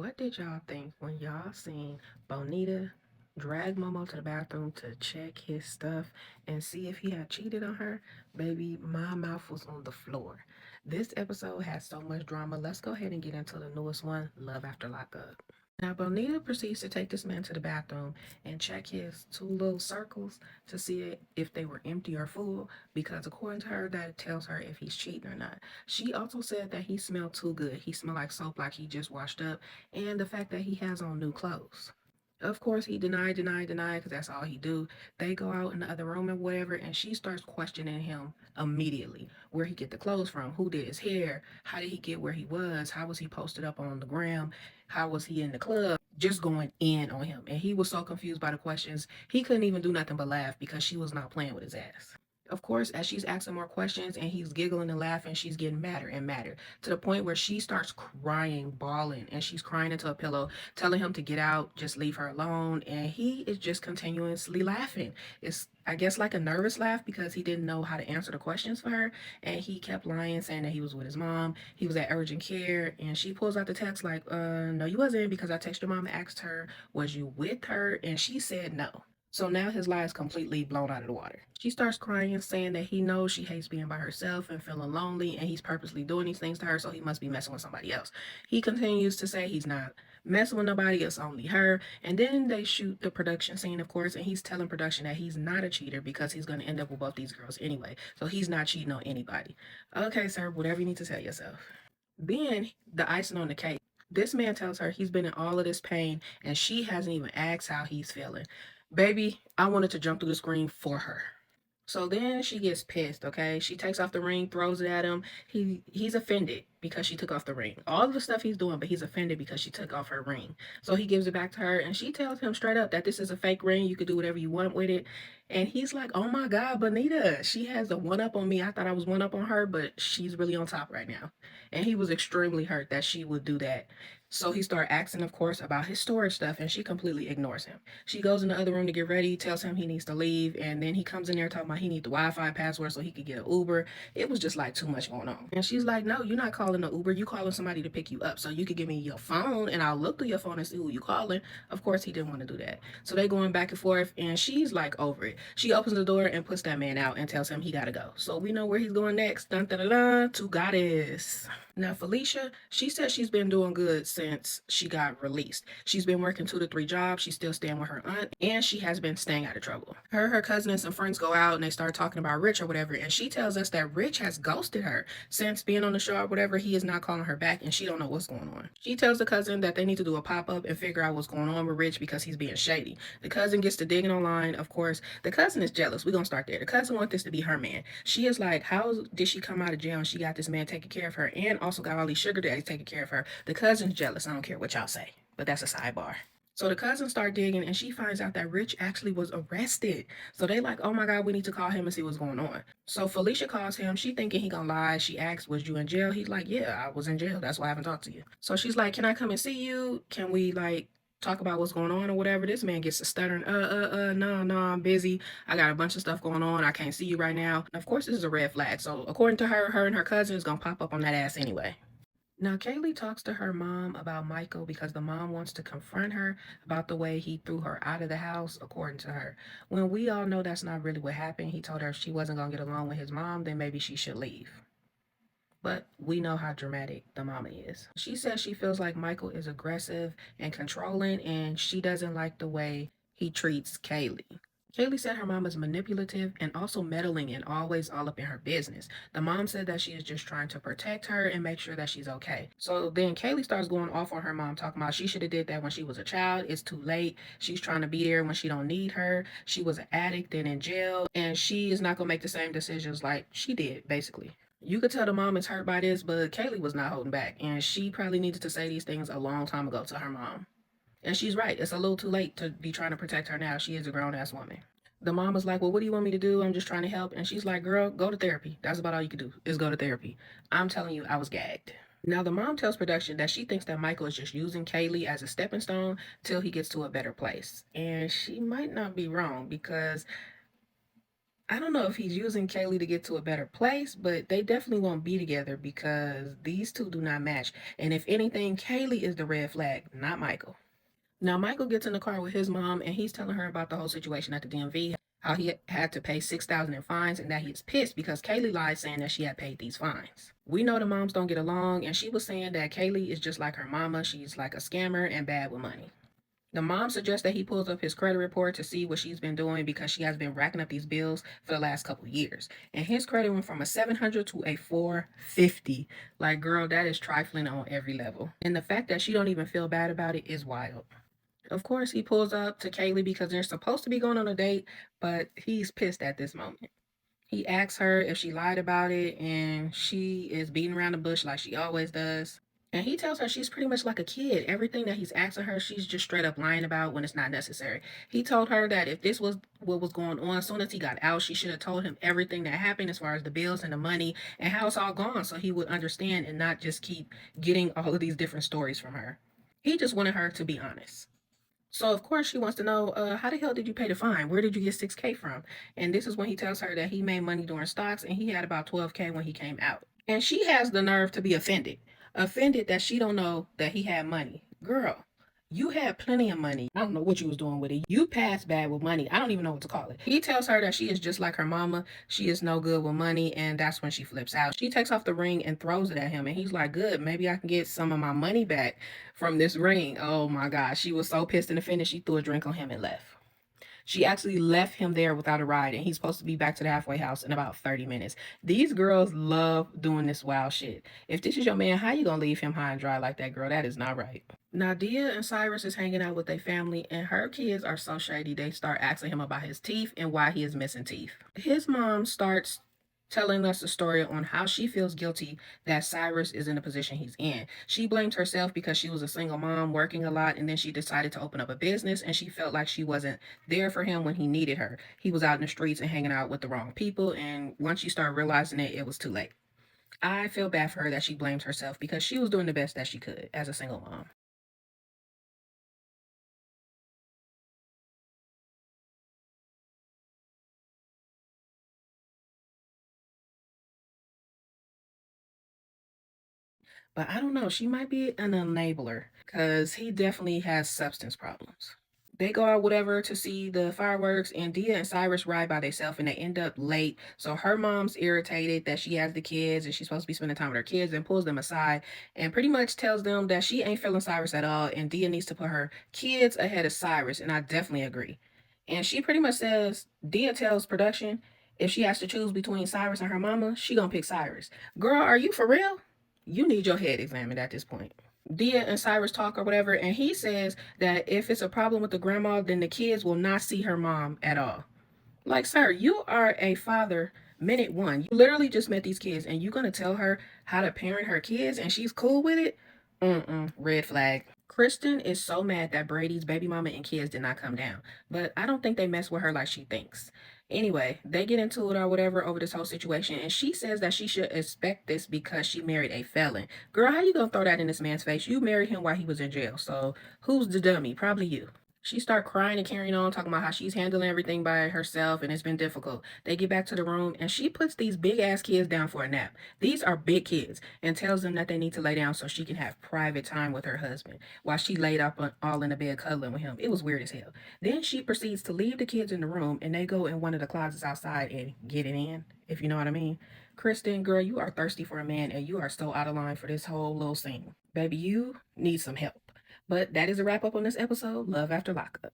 What did y'all think when y'all seen Bonita drag Momo to the bathroom to check his stuff and see if he had cheated on her? Baby, my mouth was on the floor. This episode has so much drama. Let's go ahead and get into the newest one, Love After Lockup. Now, Bonita proceeds to take this man to the bathroom and check his two little circles to see if they were empty or full, because according to her, that tells her if he's cheating or not. She also said that he smelled too good. He smelled like soap, like he just washed up, and the fact that he has on new clothes. Of course, he denied, because that's all he do. They go out in the other room and whatever, and she starts questioning him immediately. Where he get the clothes from? Who did his hair? How did he get where he was? How was he posted up on the gram? How was he in the club? Just going in on him. And he was so confused by the questions, he couldn't even do nothing but laugh because she was not playing with his ass. Of course, as she's asking more questions and he's giggling and laughing, she's getting madder and madder to the point where she starts crying, bawling, and she's crying into a pillow, telling him to get out, just leave her alone. And he is just continuously laughing. It's, I guess, like a nervous laugh because he didn't know how to answer the questions for her. And he kept lying, saying that he was with his mom, he was at urgent care. And she pulls out the text, like, no, you wasn't, because I texted your mom and asked her, was you with her? And she said no. So now his lie is completely blown out of the water. She starts crying, saying that he knows she hates being by herself and feeling lonely, and he's purposely doing these things to her, so he must be messing with somebody else. He continues to say he's not messing with nobody, it's only her. And then they shoot the production scene, of course, and he's telling production that he's not a cheater because he's going to end up with both these girls anyway. So he's not cheating on anybody. Okay, sir, whatever you need to tell yourself. Then the icing on the cake. This man tells her he's been in all of this pain and she hasn't even asked how he's feeling. Baby, I wanted to jump through the screen for her. So then she gets pissed, okay? She takes off the ring, throws it at him. He's offended because she took off the ring. All of the stuff he's doing, but he's offended because she took off her ring. So he gives it back to her and she tells him straight up that this is a fake ring. You could do whatever you want with it. And he's like, oh my God, Bonita, she has a one up on me. I thought I was one up on her, but she's really on top right now. And he was extremely hurt that she would do that. So he started asking, of course, about his storage stuff, and she completely ignores him. She goes in the other room to get ready, tells him he needs to leave, and then he comes in there talking about he needs the Wi-Fi password so he could get an Uber. It was just like too much going on. And she's like, no, you're not calling an Uber. You calling somebody to pick you up. So you could give me your phone, and I'll look through your phone and see who you calling. Of course, he didn't want to do that. So they going back and forth, and she's like over it. She opens the door and puts that man out and tells him he got to go. So we know where he's going next. Dun, dun, dun, dun, to Goddess. Now, Felicia, she says she's been doing good since she got released. She's been working 2 to 3 jobs. She's still staying with her aunt, and she has been staying out of trouble. Her cousin, and some friends go out and they start talking about Rich or whatever, and she tells us that Rich has ghosted her since being on the show or whatever. He is not calling her back, and she don't know what's going on. She tells the cousin that they need to do a pop-up and figure out what's going on with Rich because he's being shady. The cousin gets to digging online. Of course, the cousin is jealous. We're gonna start there. The cousin wants this to be her man. She is like, how did she come out of jail and she got this man taking care of her and also got all these sugar daddies taking care of her? The cousin's jealous. I don't care what y'all say, but that's a sidebar. So the cousins start digging and she finds out that Rich actually was arrested. So they like, oh my God, we need to call him and see what's going on. So Felicia calls him. She thinking he gonna lie. She asks, was you in jail? He's like, yeah, I was in jail. That's why I haven't talked to you. So she's like, can I come and see you? Can we like talk about what's going on or whatever? This man gets to stuttering. No, I'm busy. I got a bunch of stuff going on. I can't see you right now. And of course, this is a red flag. So according to her, her and her cousin is gonna pop up on that ass anyway. Now, Kaylee talks to her mom about Michael because the mom wants to confront her about the way he threw her out of the house, according to her. When we all know that's not really what happened, he told her if she wasn't going to get along with his mom, then maybe she should leave. But we know how dramatic the mama is. She says she feels like Michael is aggressive and controlling, and she doesn't like the way he treats Kaylee. Kaylee said her mom is manipulative and also meddling and always all up in her business. The mom said that she is just trying to protect her and make sure that she's okay. So then Kaylee starts going off on her mom, talking about she should have did that when she was a child. It's too late. She's trying to be there when she don't need her. She was an addict and in jail, and she is not gonna make the same decisions like she did, basically. You could tell the mom is hurt by this, but Kaylee was not holding back, and she probably needed to say these things a long time ago to her mom. And she's right. It's a little too late to be trying to protect her now. She is a grown ass woman. The mom was like, well, what do you want me to do? I'm just trying to help. And she's like, girl, go to therapy. That's about all you can do is go to therapy. I'm telling you, I was gagged. Now, the mom tells production that she thinks that Michael is just using Kaylee as a stepping stone till he gets to a better place. And she might not be wrong because I don't know if he's using Kaylee to get to a better place, but they definitely won't be together because these two do not match. And if anything, Kaylee is the red flag, not Michael. Now, Michael gets in the car with his mom and he's telling her about the whole situation at the DMV, how he had to pay 6,000 in fines and that he's pissed because Kaylee lied saying that she had paid these fines. We know the moms don't get along, and she was saying that Kaylee is just like her mama. She's like a scammer and bad with money. The mom suggests that he pulls up his credit report to see what she's been doing because she has been racking up these bills for the last couple of years. And his credit went from a 700 to a 450. Like, girl, that is trifling on every level. And the fact that she don't even feel bad about it is wild. Of course, he pulls up to Kaylee because they're supposed to be going on a date, but he's pissed at this moment. He asks her if she lied about it, and she is beating around the bush like she always does. And he tells her she's pretty much like a kid. Everything that he's asking her, she's just straight up lying about when it's not necessary. He told her that if this was what was going on, as soon as he got out, she should have told him everything that happened as far as the bills and the money and how it's all gone so he would understand and not just keep getting all of these different stories from her. He just wanted her to be honest. So of course she wants to know, how the hell did you pay the fine? Where did you get 6K from? And this is when he tells her that he made money during stocks and he had about 12K when he came out. And she has the nerve to be offended. Offended that she don't know that he had money. Girl, you had plenty of money. I don't know what you was doing with it. You passed bad with money. I don't even know what to call it. He tells her that she is just like her mama. She is no good with money, and that's when she flips out. She takes off the ring and throws it at him, and he's like, good, maybe I can get some of my money back from this ring. Oh my gosh. She was so pissed and offended, she threw a drink on him and left. She actually left him there without a ride, and he's supposed to be back to the halfway house in about 30 minutes. These girls love doing this wild shit. If this is your man, how you gonna leave him high and dry like that, girl? That is not right. Nadia and Cyrus is hanging out with their family, and her kids are so shady. They start asking him about his teeth and why he is missing teeth. His mom starts telling us a story on how she feels guilty that Cyrus is in the position he's in. She blamed herself because she was a single mom working a lot, and then she decided to open up a business, and she felt like she wasn't there for him when he needed her. He was out in the streets and hanging out with the wrong people, and once she started realizing it, it was too late. I feel bad for her that she blamed herself because she was doing the best that she could as a single mom. But I don't know, she might be an enabler because he definitely has substance problems. They go out whatever to see the fireworks, and Dia and Cyrus ride by themselves and they end up late. So her mom's irritated that she has the kids and she's supposed to be spending time with her kids, and pulls them aside and pretty much tells them that she ain't feeling Cyrus at all and Dia needs to put her kids ahead of Cyrus, and I definitely agree. And she pretty much says, Dia tells production if she has to choose between Cyrus and her mama, she gonna pick Cyrus. Girl, are you for real? You need your head examined at this point. Dia and Cyrus talk or whatever, and he says that if it's a problem with the grandma, then the kids will not see her mom at all. Like, sir, you are a father minute one. You literally just met these kids, and you're gonna tell her how to parent her kids, and she's cool with it? Mm-mm, red flag. Kristen is so mad that Brady's baby mama and kids did not come down, but I don't think they mess with her like she thinks. Anyway, they get into it or whatever over this whole situation, and she says that she should expect this because she married a felon. Girl, how you gonna throw that in this man's face? You married him while he was in jail, so who's the dummy? Probably you. She start crying and carrying on, talking about how she's handling everything by herself and it's been difficult. They get back to the room and she puts these big ass kids down for a nap. These are big kids, and tells them that they need to lay down so she can have private time with her husband while she laid up all in the bed cuddling with him. It was weird as hell. Then she proceeds to leave the kids in the room and they go in one of the closets outside and get it in, if you know what I mean. Kristen, girl, you are thirsty for a man and you are so out of line for this whole little scene. Baby, you need some help. But that is a wrap up on this episode. Love after lockup.